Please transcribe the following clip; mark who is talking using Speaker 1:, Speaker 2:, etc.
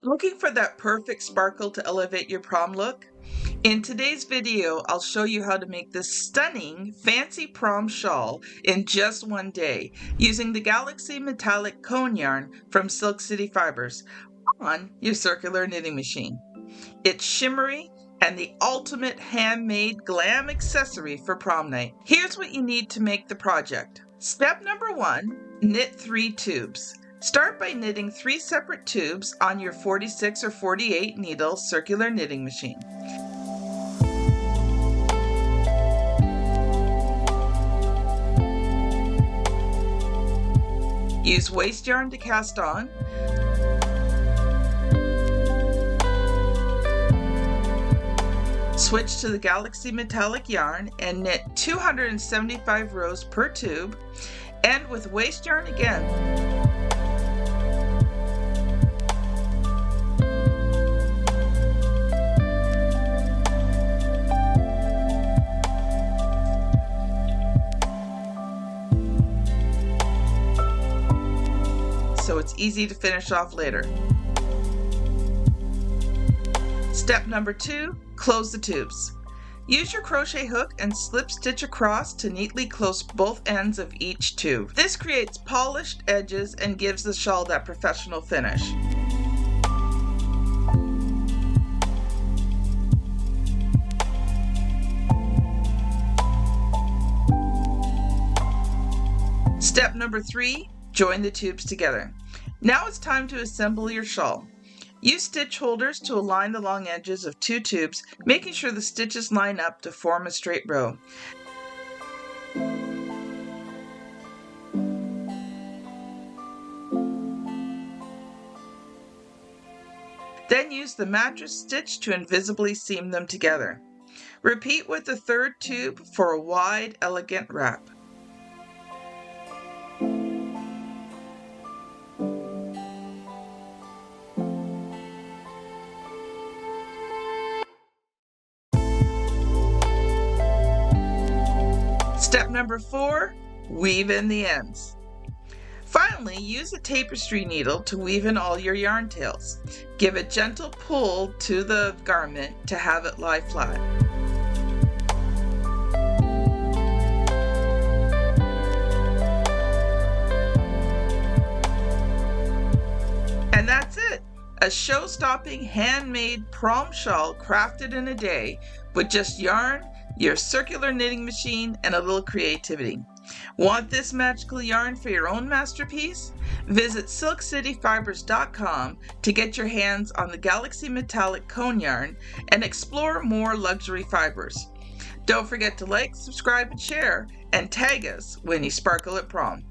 Speaker 1: Looking for that perfect sparkle to elevate your prom look? In today's video, I'll show you how to make this stunning, fancy prom shawl in just one day using the Galaxy Metallic Cone yarn from Silk City Fibers on your circular knitting machine. It's shimmery and the ultimate handmade glam accessory for prom night. Here's what you need to make the project. Step number 1, knit 3 tubes. Start by knitting 3 separate tubes on your 46 or 48 needle circular knitting machine. Use waste yarn to cast on. Switch to the Galaxy Metallic yarn and knit 275 rows per tube. End with waste yarn again. So it's easy to finish off later. Step number 2, close the tubes. Use your crochet hook and slip stitch across to neatly close both ends of each tube. This creates polished edges and gives the shawl that professional finish. Step number 3, join the tubes together. Now it's time to assemble your shawl. Use stitch holders to align the long edges of 2 tubes, making sure the stitches line up to form a straight row. Then use the mattress stitch to invisibly seam them together. Repeat with the 3rd tube for a wide, elegant wrap. Step number 4, weave in the ends. Finally, use a tapestry needle to weave in all your yarn tails. Give a gentle pull to the garment to have it lie flat. And that's it! A show-stopping handmade prom shawl crafted in a day with just yarn, your circular knitting machine, and a little creativity. Want this magical yarn for your own masterpiece? Visit silkcityfibers.com to get your hands on the Galaxy Metallic Cone yarn and explore more luxury fibers. Don't forget to like, subscribe, and share, and tag us when you sparkle at prom.